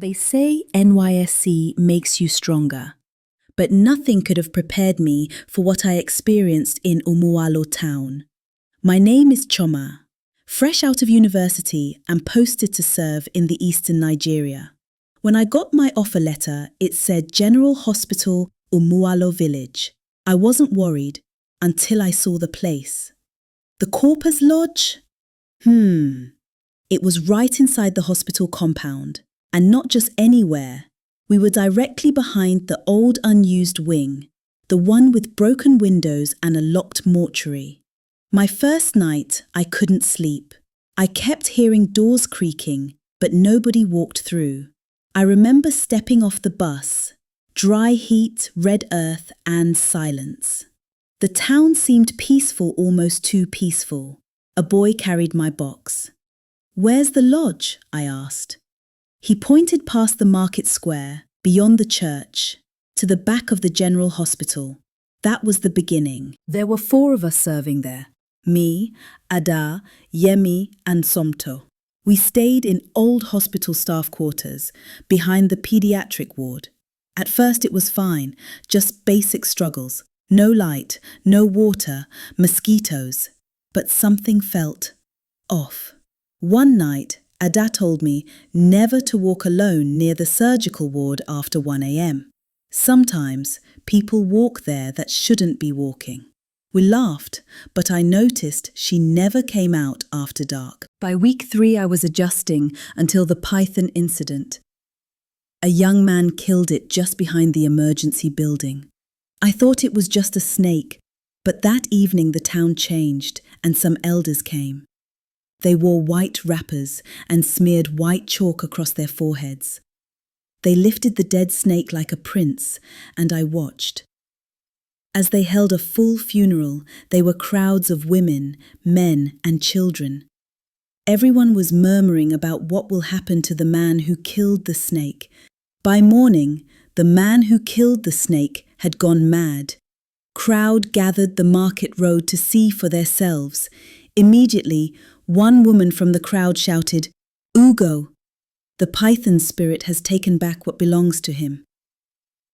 They say NYSC makes you stronger, but nothing could have prepared me for what I experienced in Umualo town. My name is Chioma, fresh out of university and posted to serve in the eastern Nigeria. When I got my offer letter, it said General Hospital, Umualo Village. I wasn't worried until I saw the place. The Corpers Lodge? It was right inside the hospital compound, and not just anywhere. We were directly behind the old unused wing, the one with broken windows and a locked mortuary. My first night, I couldn't sleep. I kept hearing doors creaking, but nobody walked through. I remember stepping off the bus. Dry heat, red earth, and silence. The town seemed peaceful, almost too peaceful. A boy carried my box. "Where's the lodge?" I asked. He pointed past the market square, beyond the church, to the back of the general hospital. That was the beginning. There were 4 of us serving there. Me, Ada, Yemi, and Somto. We stayed in old hospital staff quarters, behind the pediatric ward. At first it was fine, just basic struggles. No light, no water, mosquitoes. But something felt off. One night, Ada told me never to walk alone near the surgical ward after 1 a.m. Sometimes people walk there that shouldn't be walking. We laughed, but I noticed she never came out after dark. By week 3, I was adjusting until the python incident. A young man killed it just behind the emergency building. I thought it was just a snake, but that evening the town changed and some elders came. They wore white wrappers and smeared white chalk across their foreheads. They lifted the dead snake like a prince, and I watched. As they held a full funeral, there were crowds of women, men, and children. Everyone was murmuring about what will happen to the man who killed the snake. By morning, the man who killed the snake had gone mad. Crowd gathered the market road to see for themselves. Immediately, one woman from the crowd shouted, "Ugo! The python spirit has taken back what belongs to him."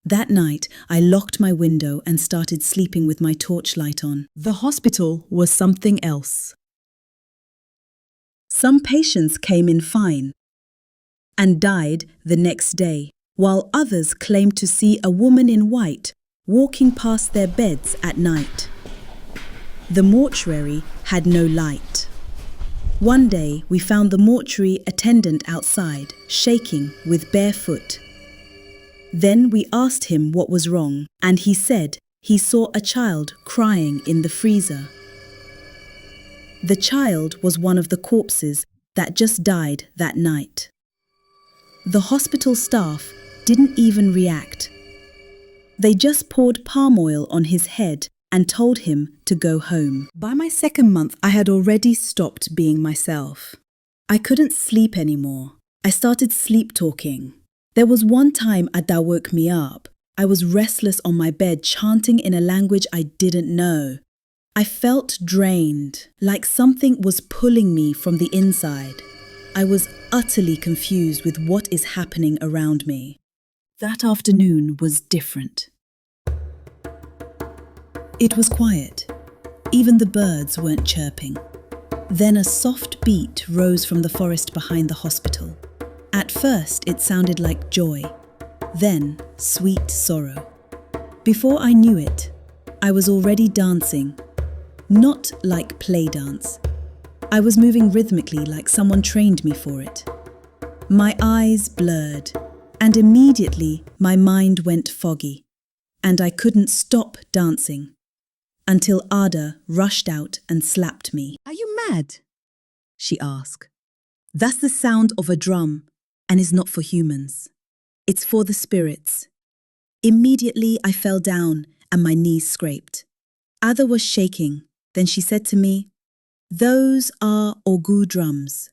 That night, I locked my window and started sleeping with my torchlight on. The hospital was something else. Some patients came in fine and died the next day, while others claimed to see a woman in white walking past their beds at night. The mortuary had no light. One day, we found the mortuary attendant outside, shaking with bare foot. Then we asked him what was wrong, and he said he saw a child crying in the freezer. The child was one of the corpses that just died that night. The hospital staff didn't even react. They just poured palm oil on his head and told him to go home. By my 2nd month, I had already stopped being myself. I couldn't sleep anymore. I started sleep talking. There was one time Ada woke me up. I was restless on my bed, chanting in a language I didn't know. I felt drained, like something was pulling me from the inside. I was utterly confused with what is happening around me. That afternoon was different. It was quiet. Even the birds weren't chirping. Then a soft beat rose from the forest behind the hospital. At first, it sounded like joy, then sweet sorrow. Before I knew it, I was already dancing, not like play dance. I was moving rhythmically like someone trained me for it. My eyes blurred, and immediately my mind went foggy, and I couldn't stop dancing until Ada rushed out and slapped me. "Are you mad?" she asked. "That's the sound of a drum. And is not for humans. It's for the spirits." Immediately I fell down and my knees scraped. Ada was shaking. Then she said to me, "Those are Ogu drums.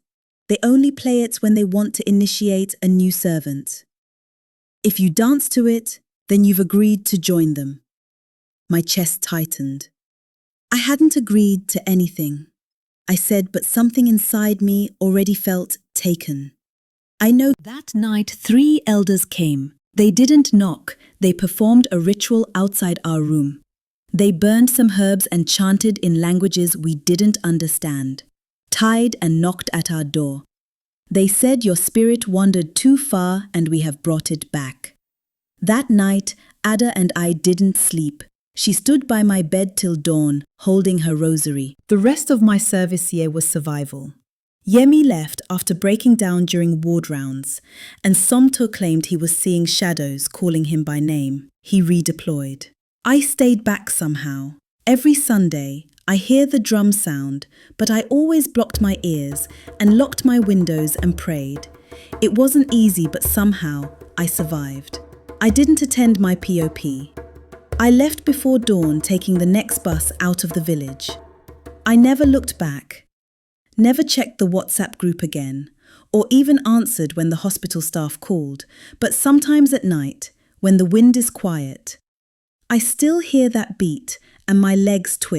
They only play it when they want to initiate a new servant. If you dance to it, then you've agreed to join them." My chest tightened. I hadn't agreed to anything. I said, but something inside me already felt taken. I know that night 3 elders came. They didn't knock, they performed a ritual outside our room. They burned some herbs and chanted in languages we didn't understand, tied and knocked at our door. They said your spirit wandered too far and we have brought it back. That night, Ada and I didn't sleep. She stood by my bed till dawn, holding her rosary. The rest of my service year was survival. Yemi left after breaking down during ward rounds, and Somto claimed he was seeing shadows calling him by name. He redeployed. I stayed back somehow. Every Sunday, I hear the drum sound, but I always blocked my ears and locked my windows and prayed. It wasn't easy, but somehow I survived. I didn't attend my POP. I left before dawn, taking the next bus out of the village. I never looked back, never checked the WhatsApp group again, or even answered when the hospital staff called, but sometimes at night, when the wind is quiet, I still hear that beat and my legs twitch.